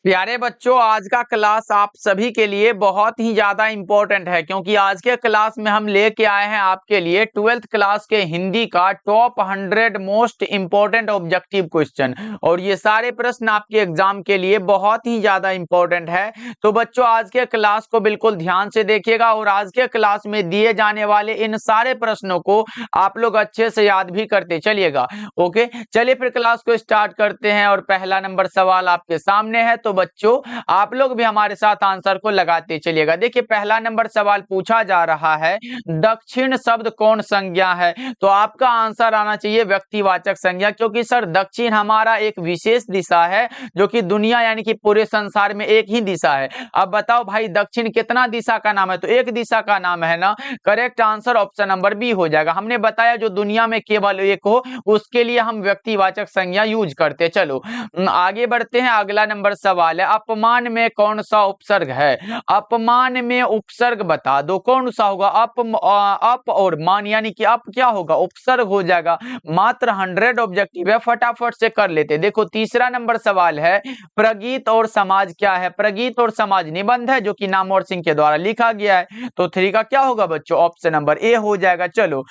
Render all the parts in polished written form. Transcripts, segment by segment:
प्यारे बच्चों, आज का क्लास आप सभी के लिए बहुत ही ज्यादा इम्पोर्टेंट है क्योंकि आज के क्लास में हम लेके आए हैं आपके लिए 12th क्लास के हिंदी का top 100 most important objective question. और ये सारे प्रश्न आपके एग्जाम के लिए बहुत ही ज्यादा इम्पोर्टेंट है। तो बच्चों, आज के क्लास को बिल्कुल ध्यान से देखिएगा और आज के क्लास में दिए जाने वाले इन सारे प्रश्नों को आप लोग अच्छे से याद भी करते चलिएगा। ओके, चलिए फिर क्लास को स्टार्ट करते हैं। और पहला नंबर सवाल आपके सामने है, तो बच्चों आप लोग भी हमारे साथ आंसर को लगाते चलिएगा। देखिए, पहला नंबर सवाल पूछा जा रहा है, दक्षिण शब्द कौन संज्ञा है? तो आपका आंसर आना चाहिए व्यक्तिवाचक संज्ञा, क्योंकि सर दक्षिण हमारा एक विशेष दिशा है जो कि दुनिया यानी कि पूरे संसार में एक ही दिशा है। अब बताओ भाई, दक्षिण कितना दिशा का नाम है? तो एक दिशा का नाम है ना। Correct answer option number B हो जाएगा। हमने बताया जो दुनिया में केवल एक हो उसके लिए हम व्यक्तिवाचक संज्ञा यूज करते। चलो आगे बढ़ते हैं। अगला नंबर सवाल है, अपमान में कौन सा उपसर्ग है? अपमान में उपसर्ग बता दो, कौन सा होगा? अप और मान यानी कि अप क्या होगा? उपसर्ग हो जाएगा। मात्र 100 ऑब्जेक्टिव है, फटाफट से कर लेते। देखो तीसरा नंबर सवाल है, प्रगीत और समाज क्या है? प्रगीत और समाज निबंध है जो कि नामवर सिंह के द्वारा लिखा गया है। तो 3 का क्या होगा बच्चों? ऑप्शन नंबर ए हो जाएगा। चलो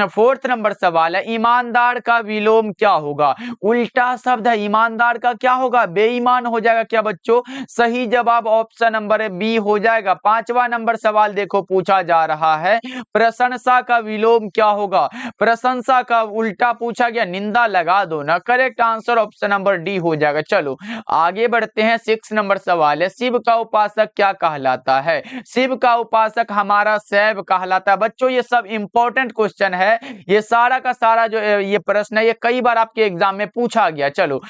फोर्थ नंबर सवाल है, ईमानदार का विलोम क्या होगा? उल्टा शब्द है, ईमानदार का क्या होगा? बेईमान हो जाएगा क्या बच्चों? सही जवाब ऑप्शन नंबर बी हो जाएगा। पांचवा नंबर सवाल देखो पूछा जा रहा है, प्रशंसा का विलोम क्या होगा? प्रशंसा का उल्टा पूछा गया, निंदा लगा दो ना। Correct answer option number D हो जाएगा। चलो आगे बढ़ते हैं। 6 नंबर सवाल है, शिव का उपासक क्या कहलाता है? शिव का उपासक हमारा शैव कहलाता है। बच्चों ये सब इंपॉर्टेंट क्वेश्चन है, ये सारा का सारा जो ये प्रश्न है ये कई बार आपके एग्जाम में पूछा गया। चलो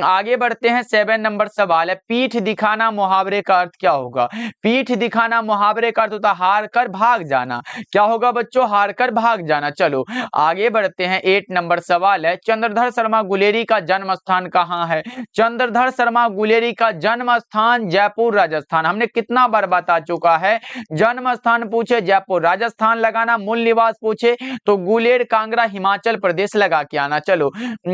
आगे बढ़ते हैं। 7 नंबर सवाल है, पीठ दिखाना मुहावरे का अर्थ क्या होगा? पीठ दिखाना मुहावरे का अर्थ होता है हार कर भाग जाना। क्या होगा बच्चों? हार कर भाग जाना। चलो आगे बढ़ते हैं। 8 नंबर सवाल है, चंद्रधर शर्मा गुलेरी का जन्म स्थान कहाँ है? चंद्रधर शर्मा गुलेरी का जन्म स्थान जयपुर राजस्थान। हमने कितना बार बता चुका है, जन्म स्थान पूछे जयपुर राजस्थान लगाना, मूल निवास पूछे तो गुलेर कांगड़ा हिमाचल प्रदेश लगा के आना। चलो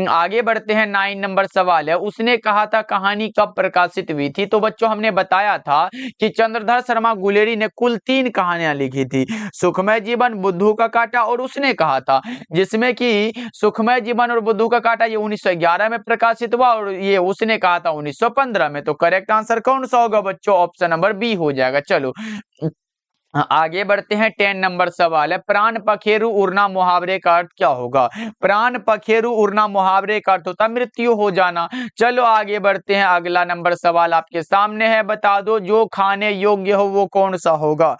आगे बढ़ते हैं। 9 नंबर सवाल है, उसने कहा था कहानी कब प्रकाशित हुई थी? तो बच्चों हमने बताया था कि चंद्रधर शर्मा गुलेरी ने कुल 3 कहानियां लिखी थी, सुखमय जीवन, बुद्धू का कांटा और उसने कहा था, जिसमें कि सुखमय जीवन और बुद्धू का कांटा ये 1911 में प्रकाशित हुआ और ये उसने कहा था 1915 में। तो करेक्ट आंसर कौन सा होगा बच्चों? ऑप्शन नंबर बी हो जाएगा। चलो आगे बढ़ते हैं। 10 नंबर सवाल है, प्राण पखेरु उड़ना मुहावरे का अर्थ क्या होगा? प्राण पखेरु उड़ना मुहावरे का अर्थ होता है मृत्यु हो जाना। चलो आगे बढ़ते हैं। अगला नंबर सवाल आपके सामने है, बता दो जो खाने योग्य हो वो कौन सा होगा?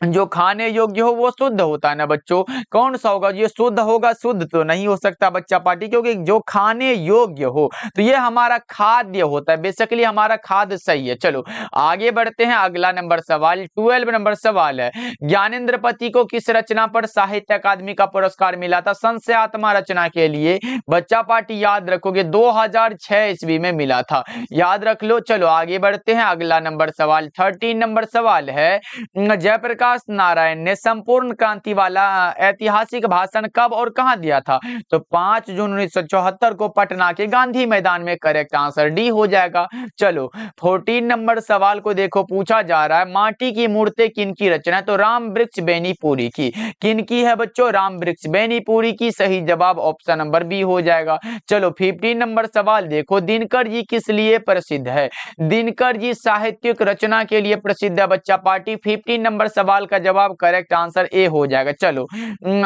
जो खाने योग्य हो वो शुद्ध होता है ना बच्चों, कौन सा होगा? ये शुद्ध होगा? शुद्ध तो नहीं हो सकता बच्चा पार्टी, क्योंकि जो खाने योग्य हो तो ये हमारा खाद्य होता है। बेसिकली हमारा खाद्य सही है। चलो आगे बढ़ते हैं। अगला नंबर सवाल 12 नंबर सवाल है, ज्ञानेंद्र पति को किस रचना पर साहित्य अकादमी का पुरस्कार मिला था? संशयात्मा रचना के लिए बच्चा पार्टी याद रखोगे 2006 ईस्वी में मिला था, याद रख लो। चलो आगे बढ़ते हैं। अगला नंबर सवाल 13 नंबर सवाल है, जयप्रकाश नारायण ने संपूर्ण क्रांति वाला ऐतिहासिक भाषण कब और कहां दिया था? तो 5 जून 1974 को पटना के गांधी मैदान में। करेक्ट आंसर डी हो जाएगा। चलो 14 नंबर सवाल को देखो पूछा जा रहा है, माटी की मूर्ति किनकी रचना है? तो राम वृक्ष बेनीपुरी की। किनकी है बच्चों? राम वृक्ष बेनीपुरी की। सही जवाब ऑप्शन नंबर बी हो जाएगा। चलो 15 नंबर सवाल देखो, दिनकर जी किस लिए प्रसिद्ध है? दिनकर जी साहित्यिक रचना के लिए प्रसिद्ध है बच्चा पार्टी। 15 नंबर सवाल का जवाब करेक्ट आंसर ए हो जाएगा। चलो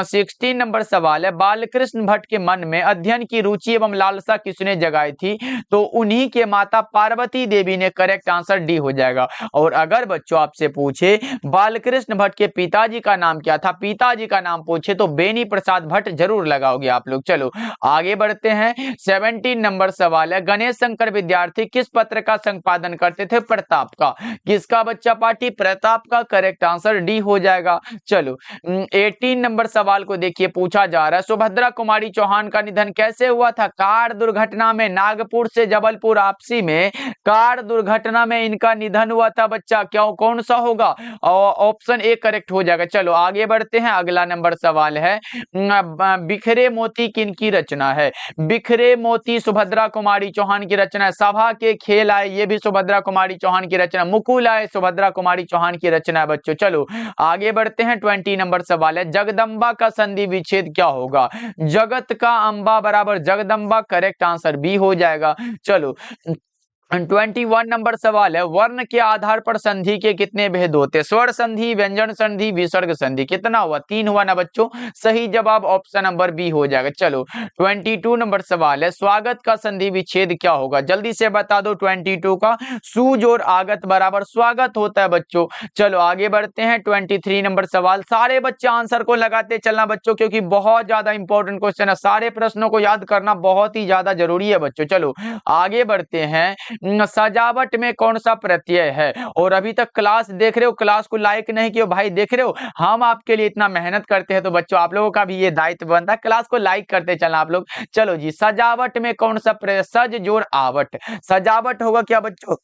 16 नंबर सवाल है, बालकृष्ण भट्ट के मन में अध्ययन की रुचि एवं लालसा किसने जगाई थी? तो उन्हीं के माता पार्वती देवी ने। करेक्ट आंसर डी हो जाएगा। और अगर बच्चों आपसे पूछे बालकृष्ण भट्ट के पिताजी का नाम क्या था, पिताजी का नाम पूछे तो बेनी प्रसाद भट्ट जरूर लगाओगे आप लोग। चलो आगे बढ़ते हैं। 17 नंबर सवाल है, गणेश शंकर विद्यार्थी किस पत्र का संपादन करते थे? प्रताप का। किसका बच्चा पार्टी? प्रताप का। करेक्ट आंसर आंसर डी हो जाएगा। चलो 18 नंबर सवाल को देखिए, पूछा जा रहा है सुभद्रा कुमारी चौहान का निधन कैसे हुआ था? कार दुर्घटना में। नागपुर से जबलपुर आपसी में कार दुर्घटना में इनका निधन हुआ था बच्चा। क्यों, कौन सा होगा? ऑप्शन ए करेक्ट हो जाएगा। चलो आगे बढ़ते हैं, अगला नंबर सवाल है बिखरे मोती किनकी रचना है? बिखरे मोती सुभद्रा कुमारी चौहान की रचना है। सभा के खेल आए, ये भी सुभद्रा कुमारी चौहान की रचना। मुकुल आए, सुभद्रा कुमारी चौहान की रचना है बच्चों। चलो आगे बढ़ते हैं, 20 नंबर सवाल है जगदम्बा का संधि विच्छेद क्या होगा? जगत का अंबा बराबर जगदम्बा, करेक्ट आंसर बी हो जाएगा। चलो 21 नंबर सवाल है वर्ण के आधार पर संधि के कितने भेद होते हैं? स्वर संधि, व्यंजन संधि, विसर्ग संधि। कितना हुआ? 3 हुआ ना बच्चों। सही जवाब ऑप्शन नंबर बी हो जाएगा। चलो 22 नंबर सवाल है स्वागत का संधि विच्छेद क्या होगा? जल्दी से बता दो 22 का। सूज और आगत बराबर स्वागत होता है बच्चों। चलो आगे बढ़ते हैं, 23 नंबर सवाल। सारे बच्चे आंसर को लगाते चलना बच्चों, क्योंकि बहुत ज्यादा इंपॉर्टेंट क्वेश्चन है। सारे प्रश्नों को याद करना बहुत ही ज्यादा जरूरी है बच्चों। चलो आगे बढ़ते हैं, सजावट में कौन सा प्रत्यय है? और अभी तक क्लास देख रहे हो, क्लास को लाइक नहीं किया भाई, देख रहे हो हम आपके लिए इतना मेहनत करते हैं, तो बच्चों आप लोगों का भी ये दायित्व बनता है, क्लास को लाइक करते चलना आप लोग। चलो जी, सजावट में कौन सा प्रत्यय? सज जोड़ आवट, सजावट होगा क्या बच्चों?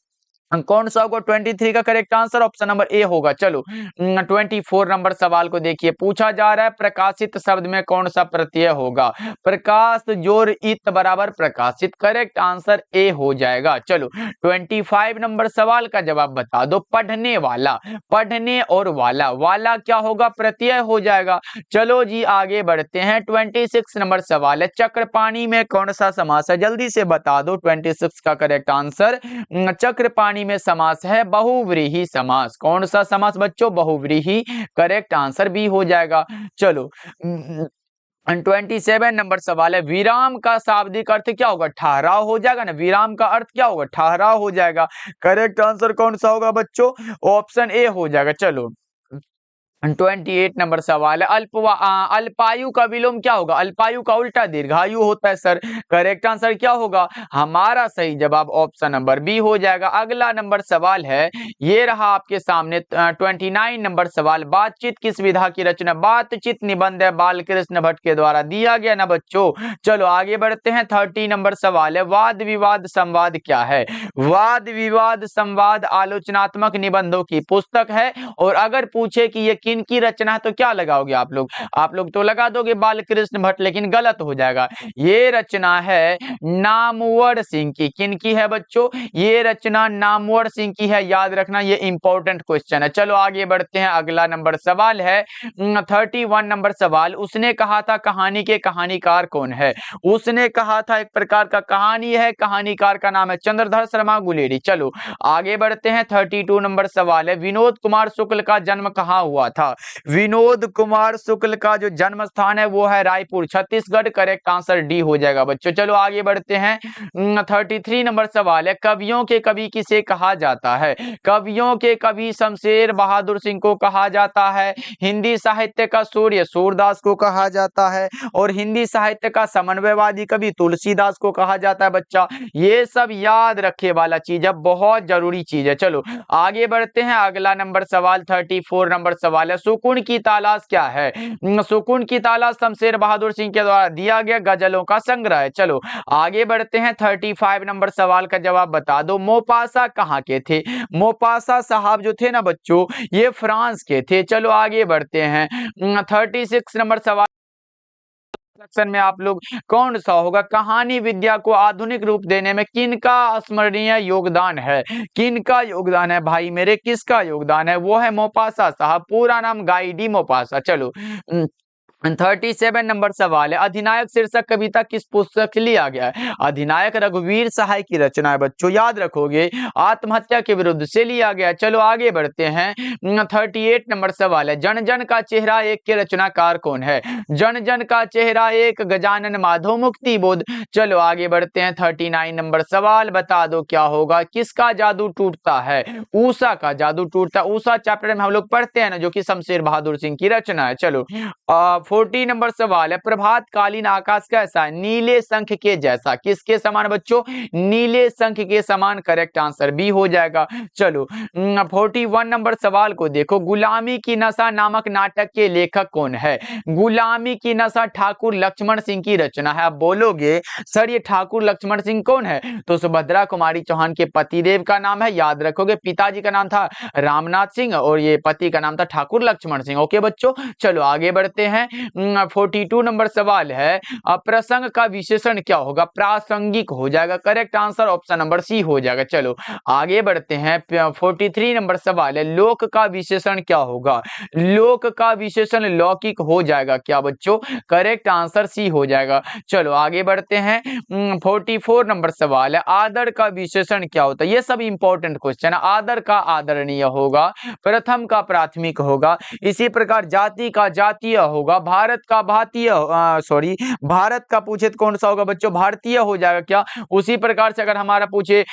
कौन सा होगा? 23 का correct answer option number A होगा। चलो 24 नंबर सवाल को देखिए, पूछा जा रहा है प्रकाशित शब्द में कौन सा प्रत्यय होगा? प्रकाश जोर इत बराबर प्रकाशित, करेक्ट आंसर ए हो जाएगा। चलो 25 नंबर सवाल का जवाब बता दो। पढ़ने वाला, पढ़ने और वाला, वाला क्या होगा? प्रत्यय हो जाएगा। चलो जी आगे बढ़ते हैं, 26 नंबर सवाल है चक्रपाणी में कौन सा समास है? जल्दी से बता दो 26 का करेक्ट आंसर। चक्रपाणी में समास है बहुव्रीहि समास। कौन सा समास बच्चों? बहुव्रीहि, करेक्ट आंसर बी हो जाएगा। चलो 27 नंबर सवाल है विराम का शाब्दिक अर्थ क्या होगा? ठहराव हो जाएगा ना। विराम का अर्थ क्या होगा? ठहराव हो जाएगा। करेक्ट आंसर कौन सा होगा बच्चों? ऑप्शन ए हो जाएगा। चलो 28 नंबर सवाल है अल्पायु का विलोम क्या होगा? अल्पायु का उल्टा दीर्घायु होता है सर। करेक्ट आंसर क्या होगा? हमारा सही जवाब ऑप्शन नंबर बी हो जाएगा। अगला नंबर सवाल है, ये रहा आपके सामने 29 नंबर सवाल। बातचीत किस विधा की रचना? बातचीत निबंध है, बालकृष्ण भट्ट के द्वारा दिया गया ना बच्चों। चलो आगे बढ़ते हैं, 30 नंबर सवाल है वाद विवाद संवाद क्या है? वाद विवाद संवाद आलोचनात्मक निबंधों की पुस्तक है। और अगर पूछे कि ये किनकी रचना है तो क्या लगाओगे आप लोग? आप लोग तो लगा दोगे बालकृष्ण भट्ट, लेकिन गलत हो जाएगा। ये रचना है नामवर सिंह की। किनकी है बच्चों? ये रचना नामवर सिंह की है, याद रखना, ये इंपॉर्टेंट क्वेश्चन है। चलो आगे बढ़ते हैं, अगला नंबर सवाल है 31 नंबर सवाल। उसने कहा था कहानी के कहानीकार कौन है? उसने कहा था एक प्रकार का कहानी है, कहानीकार का नाम है चंद्रधर शर्मा गुलेरी। चलो आगे बढ़ते हैं, 32 नंबर सवाल है विनोद कुमार शुक्ल का जन्म कहाँ हुआ था? विनोद कुमार शुक्ल का जो जन्म स्थान है वो है Raipur, Chhattisgarh. Correct answer D हो जाएगा बच्चों। चलो आगे बढ़ते हैं, 33 नंबर सवाल है कवियों के कवि किसे कहा जाता है? कवियों के कवि शमशेर बहादुर सिंह को कहा जाता है। हिंदी साहित्य का सूर्य सूरदास को कहा जाता है। और हिंदी साहित्य का समन्वयवादी कवि तुलसीदास को कहा जाता है बच्चा। ये सब याद रखे वाला चीज है, बहुत जरूरी चीज है। चलो आगे बढ़ते हैं, अगला नंबर सवाल 34 नंबर सवाल है सुकून की तलाश क्या है? सुकून की तलाश शमशेर बहादुर सिंह के द्वारा दिया गया गजलों का संग्रह है। चलो आगे बढ़ते हैं, 35 नंबर सवाल का जवाब बता दो। मोपासा कहाँ के थे? मोपासा साहब जो थे ना बच्चों, ये फ्रांस के थे। चलो आगे बढ़ते हैं, 36 नंबर सवाल सेक्शन में आप लोग कौन सा होगा? कहानी विद्या को आधुनिक रूप देने में किनका स्मरणीय योगदान है? किनका योगदान है भाई मेरे? किसका योगदान है? वो है मोपासा साहब, पूरा नाम गाई डी मोपासा। चलो 37 नंबर सवाल है अधिनायक शीर्षक कविता किस पुस्तक से लिया गया है? अधिनायक रघुवीर सहाय की रचना है बच्चों, याद रखोगे, आत्महत्या के विरुद्ध से लिया गया। चलो आगे बढ़ते हैं, 38 नंबर सवाल है जन जन का चेहरा एक के रचनाकार कौन है? जन जन का चेहरा एक गजानन माधव मुक्ति बोध। चलो आगे बढ़ते हैं, 39 नंबर सवाल बता दो क्या होगा? किसका जादू टूटता है? ऊषा का जादू टूटता। ऊषा चैप्टर में हम लोग पढ़ते हैं ना, जो कि शमशेर बहादुर सिंह की रचना है। चलो 40 नंबर सवाल है, प्रभातकालीन आकाश कैसा है? नीले शंख के जैसा। किसके समान बच्चों? नीले शंख के समान। करेक्ट आंसर बी हो जाएगा। चलो 41 नंबर सवाल को देखो, गुलामी की नशा नामक नाटक के लेखक कौन है? गुलामी की नशा ठाकुर लक्ष्मण सिंह की रचना है। आप बोलोगे सर ये ठाकुर लक्ष्मण सिंह कौन है? तो सुभद्रा कुमारी चौहान के पतिदेव का नाम है, याद रखोगे। पिताजी का नाम था रामनाथ सिंह और ये पति का नाम था ठाकुर लक्ष्मण सिंह। ओके बच्चों, चलो आगे बढ़ते हैं। 42 नंबर सवाल है, प्रसंग का विशेषण क्या होगा? प्रासंगिक हो जाएगा। Correct answer option number C हो जाएगा। चलो आगे बढ़ते हैं। 43 नंबर सवाल है, लोक का विशेषण क्या होगा? लोक का विशेषण लौकिक हो जाएगा क्या बच्चों? करेक्ट आंसर सी हो जाएगा। चलो आगे बढ़ते हैं। 44 नंबर सवाल है, आदर का विशेषण क्या होता है? ये सब इंपॉर्टेंट क्वेश्चन है। आदर का आदरणीय होगा, प्रथम का प्राथमिक होगा, इसी प्रकार जाति का जातीय होगा, भारत का भारतीय भारत का पूछे तो कौन सा होगा बच्चों? भारतीय हो जाएगा क्या? उसी प्रकार से अगर हमारा पूछे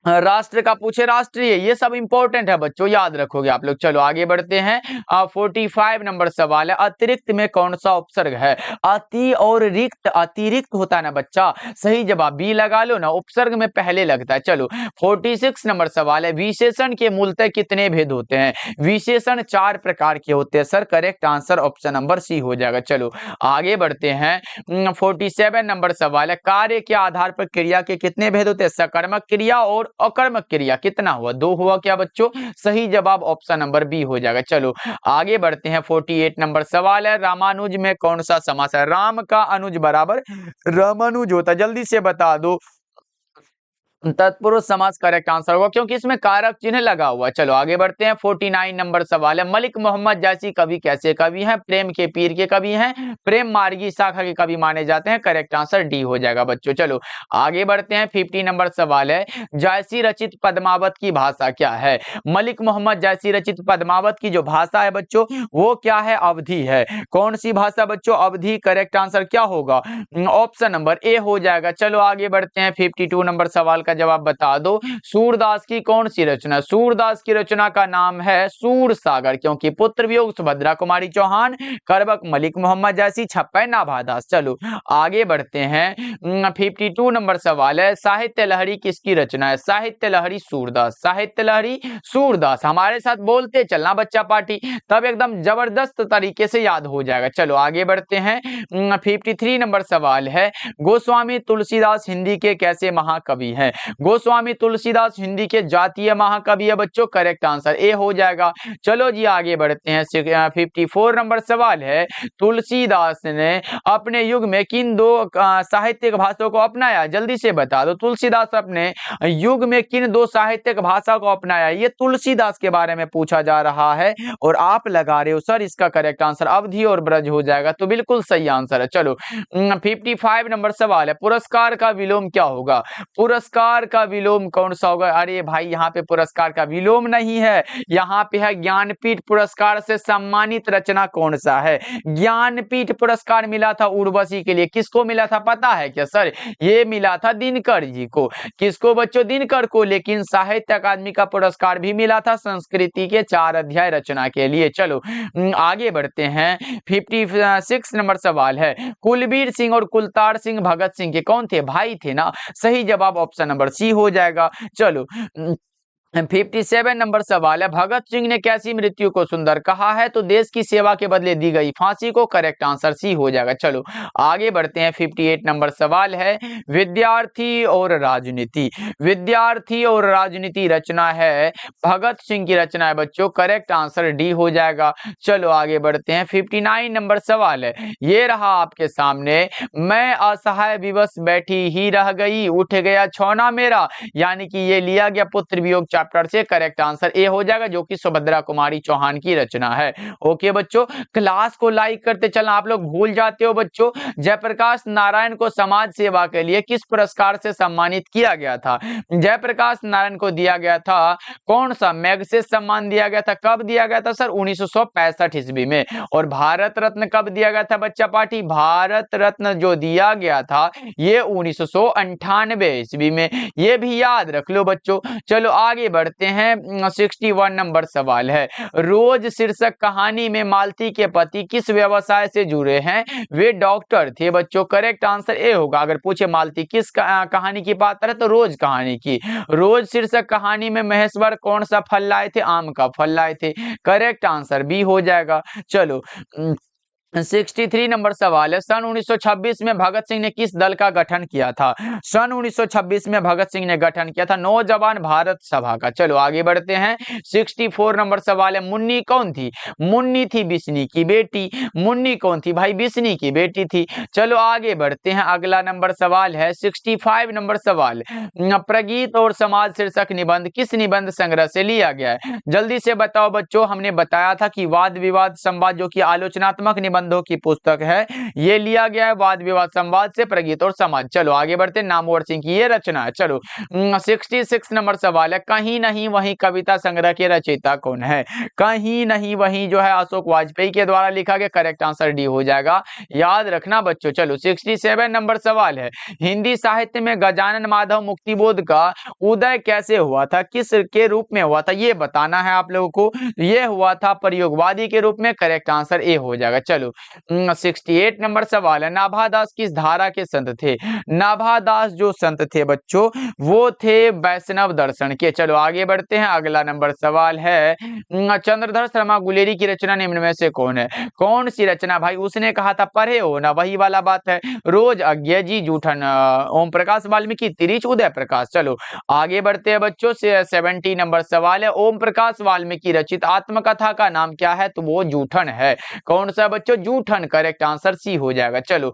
राष्ट्र का पूछे राष्ट्रीय। ये सब इंपॉर्टेंट है बच्चों, याद रखोगे आप लोग। चलो आगे बढ़ते हैं। 45 नंबर सवाल है, अतिरिक्त में कौन सा उपसर्ग है? अति और रिक्त, अतिरिक्त होता है ना बच्चा। सही जवाब बी लगा लो ना, उपसर्ग में पहले लगता है। चलो 46 नंबर सवाल है, विशेषण के मूलतः कितने भेद होते हैं? विशेषण 4 प्रकार के होते हैं sir. Correct answer option number C हो जाएगा। चलो आगे बढ़ते हैं। 47 नंबर सवाल है, कार्य के आधार पर क्रिया के कितने भेद होते हैं? सकर्मक क्रिया और अकर्मक क्रिया। कितना हुआ? 2 हुआ क्या बच्चों? सही जवाब ऑप्शन नंबर बी हो जाएगा। चलो आगे बढ़ते हैं। 48 नंबर सवाल है, रामानुज में कौन सा समास है? राम का अनुज बराबर रामानुज होता है। जल्दी से बता दो। तत्पुरुष समास करेक्ट आंसर होगा क्योंकि इसमें कारक चिन्ह लगा हुआ। चलो आगे बढ़ते हैं। 49 नंबर सवाल है, मलिक मोहम्मद जैसी कवि कैसे कवि हैं? प्रेम के पीर के कवि हैं, प्रेम मार्गी शाखा के कवि माने जाते हैं। करेक्ट आंसर डी हो जाएगा बच्चों। चलो आगे बढ़ते हैं। 50 नंबर सवाल है, जैसी रचित पद्मावत की भाषा क्या है? मलिक मोहम्मद जैसी रचित पद्मावत की जो भाषा है बच्चों वो क्या है? अवधी है। कौन सी भाषा बच्चों? अवधी। करेक्ट आंसर क्या होगा? ऑप्शन नंबर ए हो जाएगा। चलो आगे बढ़ते हैं। 52 नंबर सवाल का जवाब बता दो। सूरदास की कौन सी रचना? सूरदास की रचना का नाम है सूर सागर, क्योंकि पुत्र वियोग सुभद्रा कुमारी चौहान, करबक मलिक मोहम्मद जैसी, छप्पै नाभादास। चलो आगे बढ़ते हैं। 52 नंबर सवाल है, साहित्य लहरी किसकी रचना है? साहित्य लहरी सूरदास। साहित्य लहरी सूरदास। हमारे साथ बोलते चलना बच्चा पार्टी, तब एकदम जबरदस्त तरीके से याद हो जाएगा। चलो आगे बढ़ते हैं। 53 नंबर सवाल है, गोस्वामी तुलसीदास हिंदी के कैसे महाकवि हैं? गोस्वामी तुलसीदास हिंदी के जातीय महाकवि है बच्चों। करेक्ट आंसर ए हो जाएगा। चलो जी आगे बढ़ते हैं। 54 नंबर सवाल है, तुलसीदास ने अपने युग में किन 2 साहित्यिक भाषाओं को अपनाया? जल्दी से बता दो। तुलसीदास अपने युग में किन 2 साहित्यिक भाषा को अपनाया? ये तुलसीदास के बारे में पूछा जा रहा है और आप लगा रहे हो सर इसका करेक्ट आंसर अवधी और ब्रज हो जाएगा, तो बिल्कुल सही आंसर है। चलो 55 नंबर सवाल है, पुरस्कार का विलोम क्या होगा? पुरस्कार का विलोम कौन सा होगा? अरे भाई यहाँ पे पुरस्कार का विलोम नहीं है, यहाँ पे है ज्ञानपीठ पुरस्कार से सम्मानित रचना कौन सा है? ज्ञानपीठ पुरस्कार मिला था उर्वशी के लिए, किसको मिला था पता है क्या सर? ये मिला था दिनकर जी को। किसको बच्चों? दिनकर को। लेकिन साहित्य अकादमी का पुरस्कार भी मिला था संस्कृति के 4 अध्याय रचना के लिए। चलो आगे बढ़ते हैं। 56 नंबर सवाल है, कुलबीर सिंह और कुलतार सिंह भगत सिंह के कौन थे? भाई थे ना। सही जवाब ऑप्शन नंबर सी हो जाएगा। चलो 57 नंबर सवाल है, भगत सिंह ने कैसी मृत्यु को सुंदर कहा है? तो देश की सेवा के बदले दी गई फांसी को। करेक्ट आंसर सी हो जाएगा। चलो आगे बढ़ते हैं। 58 नंबर सवाल है, विद्यार्थी और राजनीति। विद्यार्थी और राजनीति रचना है भगत सिंह की रचना है बच्चों। करेक्ट आंसर डी हो जाएगा। चलो आगे बढ़ते हैं। 59 नंबर सवाल है, ये रहा आपके सामने, मैं असहाय विवश बैठी ही रह गई, उठ गया छौना मेरा, यानी कि ये लिया गया पुत्र वियोग चैप्टर से। करेक्ट आंसर ए हो जाएगा, जो कि सुभद्रा कुमारी चौहान की रचना है। ओके बच्चों, क्लास को लाइक करते चलना। आप लोग भूल जाते हो बच्चों, जयप्रकाश नारायण को समाज सेवा के लिए किस पुरस्कार से सम्मानित किया गया था? जयप्रकाश नारायण को दिया गया था कौन सा? मैग्सेसे सम्मान दिया गया था। कब दिया गया था सर? 1965 ईस्वी में। और भारत रत्न कब दिया गया था बच्चा पार्टी? भारत रत्न जो दिया गया था ये 1998 ईस्वी में। ये भी याद रख लो बच्चों। चलो आगे आगे बढ़ते हैं 61 नंबर सवाल है, रोज शीर्षक कहानी में मालती के पति किस व्यवसाय से जुड़े हैं? वे डॉक्टर थे बच्चों। करेक्ट आंसर ए होगा। अगर पूछे मालती किस कहानी की बात है तो रोज कहानी की। रोज शीर्षक कहानी में महेश्वर कौन सा फल लाए थे? आम का फल लाए थे। करेक्ट आंसर बी हो जाएगा। चलो 63 नंबर सवाल है, सन 1926 में भगत सिंह ने किस दल का गठन किया था? सन 1926 में भगत सिंह ने गठन किया था नौजवान भारत सभा का। चलो आगे बढ़ते हैं 64 नंबर सवाल है, मुन्नी कौन थी? मुन्नी थी बिस्नी की बेटी। मुन्नी कौन थी भाई? बिस्नी की बेटी थी। चलो आगे बढ़ते हैं, अगला नंबर सवाल है 65 नंबर सवाल, प्रगीत और समाज शीर्षक निबंध किस निबंध संग्रह से लिया गया है? जल्दी से बताओ बच्चों। हमने बताया था कि वाद विवाद संवाद जो कि आलोचनात्मक निबंधों की पुस्तक है, ये लिया गया है वाद विवाद संवाद से, प्रगीत और समाज। चलो आगे बढ़ते हैं, नामवर सिंह की ये रचना है। चलो 66 नंबर सवाल है, कहीं नहीं वहीं कविता संग्रह के रचयिता कौन है? कहीं नहीं वहीं जो है अशोक वाजपेयी के द्वारा लिखा गया। करेक्ट आंसर डी हो जाएगा, याद रखना बच्चों। चलो 67 नंबर सवाल है, हिंदी साहित्य में गजानन माधव मुक्तिबोध का उदय कैसे हुआ था? किस के रूप में हुआ था? ये बताना है आप लोगों को। ये हुआ था प्रयोगवादी के रूप में। करेक्ट आंसर ए हो जाएगा। चलो 68 नंबर सवाल है, नाभादास किस धारा के संत थे? नाभादास जो संत थे बच्चों वो थे वैष्णव दर्शन के। चलो आगे बढ़ते हैं, अगला नंबर सवाल है, चंद्रधर शर्मा गुलेरी की रचना निम्न में से कौन है? कौन सी रचना भाई? उसने कहा था पढ़े हो ना, वही वाला बात है। रोज अज्ञे जी जूठन, ओम प्रकाश वाल्मीकि, तिरिच उदय प्रकाश। चलो आगे बढ़ते हैं बच्चों से 70 नंबर सवाल है, ओम प्रकाश वाल्मीकि रचित आत्मकथा का नाम क्या है? तो वो जूठन है। कौन सा बच्चों? जूठन। करेक्ट आंसर सी हो जाएगा। चलो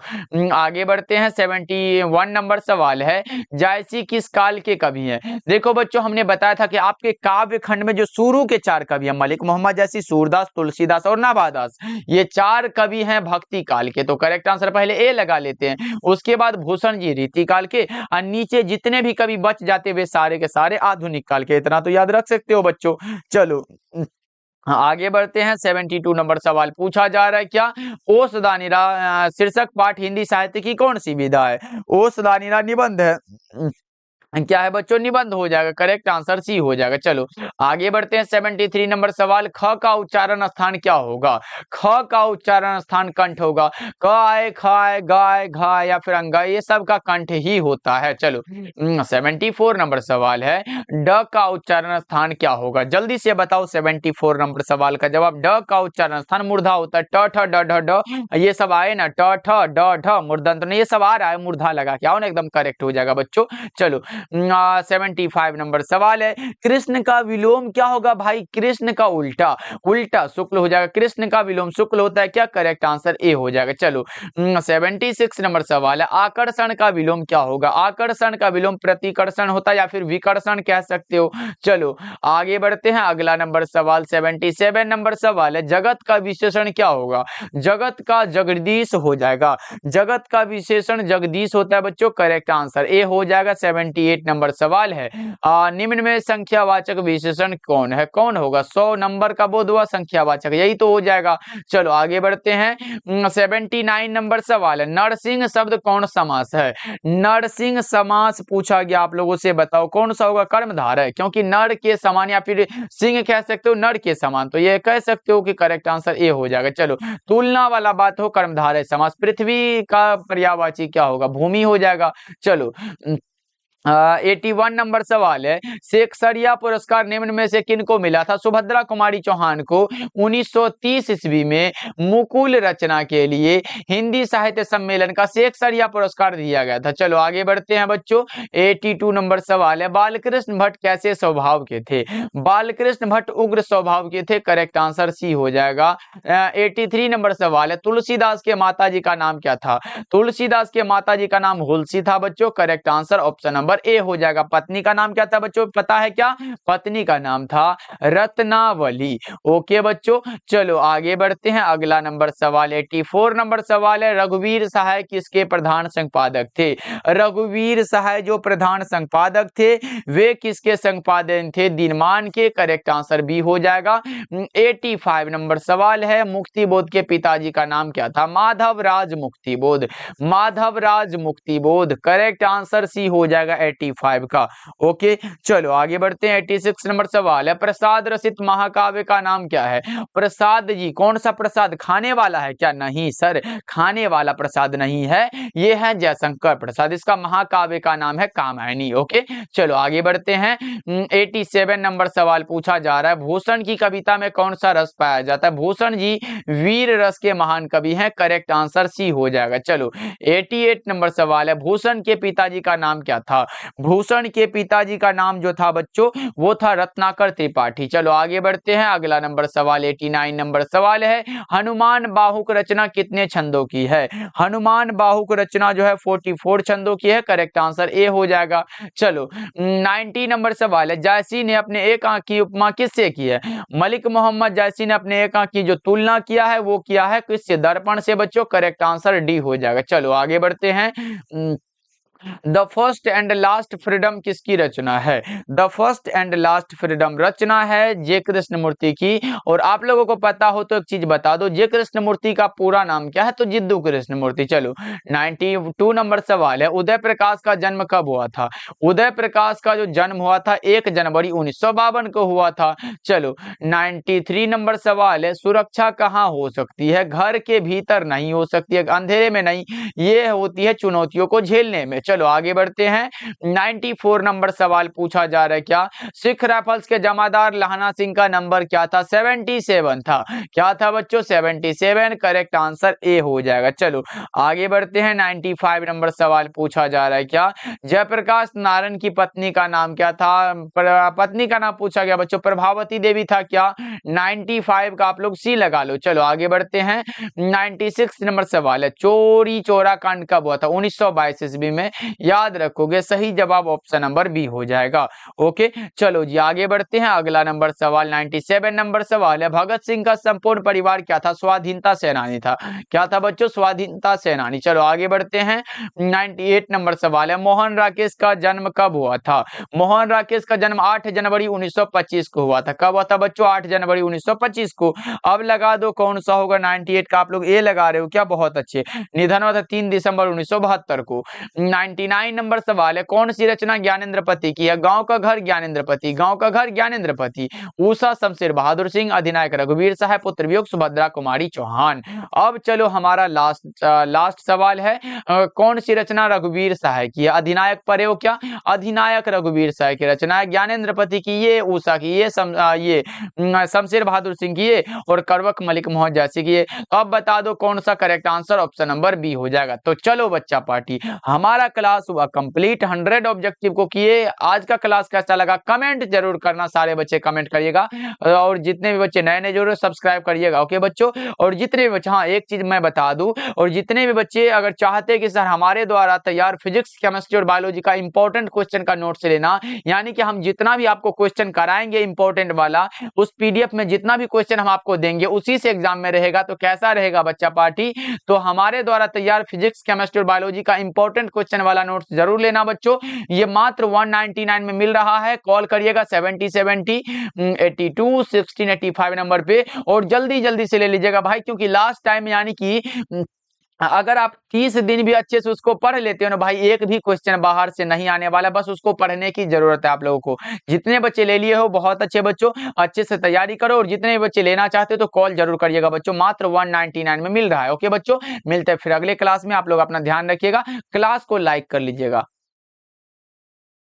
आगे बढ़ते हैं, 71 नंबर सवाल है, जायसी किस काल के कवि हैं? देखो बच्चों हमने बताया था कि आपके काव्य खंड में जो शुरू के 4 कवि हैं, मलिक मोहम्मद जैसी, सूरदास, तुलसीदास और नाभादास, ये 4 कवि हैं भक्ति काल के। तो करेक्ट आंसर पहले ए लगा लेते हैं, उसके बाद भूषण जी रीति काल के, और नीचे जितने भी कवि बच जाते वे सारे के सारे आधुनिक काल के। इतना तो याद रख सकते हो बच्चों। चलो आगे बढ़ते हैं, 72 नंबर सवाल पूछा जा रहा है, क्या ओसदानिरा शीर्षक पाठ हिंदी साहित्य की कौन सी विधा है? ओसदानिरा निबंध है। क्या है बच्चों? निबंध हो जाएगा। करेक्ट आंसर सी हो जाएगा। चलो आगे बढ़ते हैं, 73 नंबर सवाल, ख का उच्चारण स्थान क्या होगा? ख का उच्चारण स्थान कंठ होगा। क आए, ख आए, गाय, घाय या फिर अंगाय, ये सब का कंठ ही होता है। चलो 74 नंबर सवाल है, ड का उच्चारण स्थान क्या होगा? जल्दी से बताओ 74 नंबर सवाल का जवाब। ड का उच्चारण स्थान मूर्धा होता है। ट ठ ड ढ ड ये सब आए ना, ट ठ ड ढ मूर्धन्त नहीं, ये सब आ रहा है, मूर्धा लगा के आओ ना, एकदम करेक्ट हो जाएगा बच्चों। चलो 75 नंबर सवाल है, कृष्ण का विलोम क्या होगा भाई? कृष्ण का उल्टा, उल्टा शुक्ल हो जाएगा। कृष्ण का विलोम शुक्ल होता है क्या? करेक्ट आंसर ए हो जाएगा। चलो 76 नंबर सवाल है, आकर्षण का विलोम क्या होगा? आकर्षण का विलोम प्रतिकर्षण होता है या फिर विकर्षण कह सकते हो। चलो आगे बढ़ते हैं, अगला नंबर सवाल 77 नंबर सवाल है, जगत का विशेषण क्या होगा? जगत का जगदीश हो जाएगा। जगत का विशेषण जगदीश होता है बच्चों। करेक्ट आंसर ए हो जाएगा। 78 नंबर सवाल है, निम्न में संख्यावाचक विशेषण कौन है? कौन होगा? 100 नंबर का बोध हुआ संख्यावाचक, यही तो हो जाएगा। चलो आगे बढ़ते हैं, 79 नंबर सवाल है, नरसिंह शब्द कौन समास है? नरसिंह समास पूछा गया आप लोगों से, बताओ कौन सा होगा? कर्मधारय, क्योंकि नर के समान या फिर सिंह कह सकते हो नर के समान, तो ये कह सकते हो कि करेक्ट आंसर ए हो जाएगा। चलो तुलना वाला बात हो, कर्मधारय समास। पृथ्वी का पर्यायवाची क्या होगा? भूमि हो जाएगा। चलो 81 नंबर सवाल है, शेक्सपियर पुरस्कार निम्न में से किनको मिला था? सुभद्रा कुमारी चौहान को 1930 ईस्वी में मुकुल रचना के लिए हिंदी साहित्य सम्मेलन का शेक्सपियर पुरस्कार दिया गया था। चलो आगे बढ़ते हैं बच्चों, 82 नंबर सवाल है, बालकृष्ण भट्ट कैसे स्वभाव के थे? बालकृष्ण भट्ट उग्र स्वभाव के थे। करेक्ट आंसर सी हो जाएगा। 83 नंबर सवाल है, तुलसीदास के माताजी का नाम क्या था? तुलसीदास के माताजी का नाम हुलसी था बच्चों। Correct answer option number A हो जाएगा। पत्नी का नाम क्या था बच्चों? पता है क्या? पत्नी का नाम था रत्नावली। ओके बच्चों, चलो आगे बढ़ते हैं, अगला नंबर सवाल 84 नंबर सवाल है, रघुवीर सहाय किसके प्रधान संपादक थे? रघुवीर सहाय जो प्रधान संपादक थे वे किसके संपादन थे? दिनमान के। करेक्ट आंसर बी हो जाएगा। 85 नंबर सवाल है, मुक्तिबोध के पिताजी का नाम क्या था? Madhavraj Muktibodh. Madhavraj Muktibodh. Correct answer C हो जाएगा। 85 का। ओके, चलो आगे बढ़ते हैं। 86 नंबर सवाल है, प्रसाद रचित महाकाव्य का नाम क्या है? प्रसाद जी, कौन सा प्रसाद? खाने वाला है क्या? नहीं सर, खाने वाला प्रसाद नहीं है, ये है जयशंकर प्रसाद। इसका महाकाव्य का नाम है कामायनी। ओके, चलो आगे बढ़ते हैं। 87 नंबर सवाल पूछा जा रहा है, भूषण की कविता में कौन सा रस पाया जाता है? भूषण जी वीर रस के महान कवि हैं। करेक्ट आंसर सी हो जाएगा। चलो 88 नंबर सवाल है, भूषण के पिताजी का नाम क्या था? भूषण के पिताजी का नाम जो था बच्चों, वो था रत्नाकर त्रिपाठी। चलो आगे बढ़ते हैं। अगला नंबर सवाल 89 नंबर सवाल है, हनुमान बाहुक रचना कितने छंदों की है? हनुमान बाहुक रचना जो है 44 छंदों की है। करेक्ट आंसर ए हो जाएगा। चलो 90 नंबर सवाल है, जायसी ने अपने एक आंख की उपमा किससे की है? मलिक मोहम्मद जायसी ने अपने एक आंख की जो तुलना किया है वो किया है किससे? दर्पण से बच्चों। करेक्ट आंसर डी हो जाएगा। चलो आगे बढ़ते हैं। The first and last freedom किसकी रचना है? The first and last freedom रचना है जे कृष्णमूर्ति की। और आप लोगों को पता हो तो एक चीज बता दो, जे कृष्णमूर्ति का पूरा नाम क्या है? तो जिद्दू कृष्णमूर्ति। चलो 92 नंबर सवाल है, उदय प्रकाश का जन्म कब हुआ था? उदय प्रकाश का जो जन्म हुआ था 1 जनवरी 1952 को हुआ था। चलो 93 नंबर सवाल है, सुरक्षा कहाँ हो सकती है? घर के भीतर नहीं हो सकती है, अंधेरे में नहीं, ये होती है चुनौतियों को झेलने में। चलो आगे बढ़ते हैं। 94 नंबर सवाल पूछा जा रहा है, क्या सिख राइफल्स के जमादार लहना सिंह का नंबर क्या था? 77 था। क्या था बच्चों? 77। करेक्ट आंसर ए हो जाएगा। चलो आगे बढ़ते हैं। 95 नंबर सवाल पूछा जा रहा है, क्या जयप्रकाश नारायण की पत्नी का नाम क्या था? पत्नी का नाम पूछा गया बच्चों, प्रभावती देवी था क्या? 95 का आप लोग सी लगा लो। चलो आगे बढ़ते हैं। 96 नंबर सवाल है, चोरी चोरा कांड कब हुआ था? 1922 ईस्वी में। याद रखोगे, सही जवाब ऑप्शन नंबर बी हो जाएगा। ओके, चलो जी आगे बढ़ते हैं। अगला नंबर सवाल 97 नंबर सवाल है, भगत सिंह का संपूर्ण परिवार क्या था? स्वाधीनता सेनानी था। क्या था बच्चों? स्वाधीनता सेनानी। चलो आगे बढ़ते हैं। 98 नंबर सवाल है, मोहन राकेश का जन्म कब हुआ था? मोहन राकेश का जन्म 8 जनवरी 1925 को हुआ था। कब हुआ था बच्चों? 8 जनवरी 1925 को। अब लगा दो कौन सा होगा। 98 का आप लोग ए लगा रहे हो क्या? बहुत अच्छे। निधन हुआ था 3 दिसंबर 1972 को। 99 नंबर सवाल है, कौन सी रचना ज्ञानेंद्रपति की है? गांव का घर ज्ञानेंद्रपति। गांव का घर ज्ञानेंद्रपति। ऊषा शमशेर बहादुर सिंह, अधिनायक रघुवीर साहब, पुत्र वियोग सुभद्रा कुमारी चौहान। अब चलो हमारा लास्ट सवाल है, कौन सी रचना रघुवीर साहब की है? अधिनायक पढ़े हो क्या? अधिनायक रघुवीर साहब की रचना है। ज्ञानेंद्रपति की ये, ऊषा की ये, शमशेर बहादुर सिंह की ये, और करवक मलिक मोहम्मद जायसी की ये। तो अब बता दो कौन सा correct answer? Option number B हो जाएगा। तो चलो बच्चा पार्टी, हमारा क्लास हुआ कंप्लीट, 100 ऑब्जेक्टिव को किए। आज का क्लास कैसा लगा कमेंट जरूर करना, सारे बच्चे कमेंट करिएगा, और जितने भी बच्चे नए नए जरूर सब्सक्राइब करिएगा। ओके बच्चों, और जितने भी बच्चे, हाँ एक चीज मैं बता दूं, और जितने भी बच्चे अगर चाहते कि सर हमारे द्वारा तैयार फिजिक्स केमिस्ट्री और बायोलॉजी का इंपॉर्टेंट क्वेश्चन का नोट्स लेना, यानी कि हम जितना भी आपको क्वेश्चन कराएंगे इंपॉर्टेंट वाला, उस पीडीएफ में जितना भी क्वेश्चन हम आपको देंगे उसी से एग्जाम में रहेगा। तो कैसा रहेगा बच्चा पार्टी? तो हमारे द्वारा तैयार फिजिक्स केमिस्ट्री और बायोलॉजी का इंपॉर्टेंट क्वेश्चन वाला नोट्स जरूर लेना बच्चों। ये मात्र 199 में मिल रहा है। कॉल करिएगा 7070 82 1685 नंबर पे, और जल्दी जल्दी से ले लीजिएगा भाई, क्योंकि लास्ट टाइम यानी कि अगर आप 30 दिन भी अच्छे से उसको पढ़ लेते हो ना भाई, एक भी क्वेश्चन बाहर से नहीं आने वाला, बस उसको पढ़ने की जरूरत है आप लोगों को। जितने बच्चे ले लिए हो बहुत अच्छे बच्चों, अच्छे से तैयारी करो, और जितने बच्चे लेना चाहते हो तो कॉल जरूर करिएगा बच्चों। मात्र 199 में मिल रहा है। ओके बच्चों, मिलते हैं फिर अगले क्लास में। आप लोग अपना ध्यान रखिएगा, क्लास को लाइक कर लीजिएगा।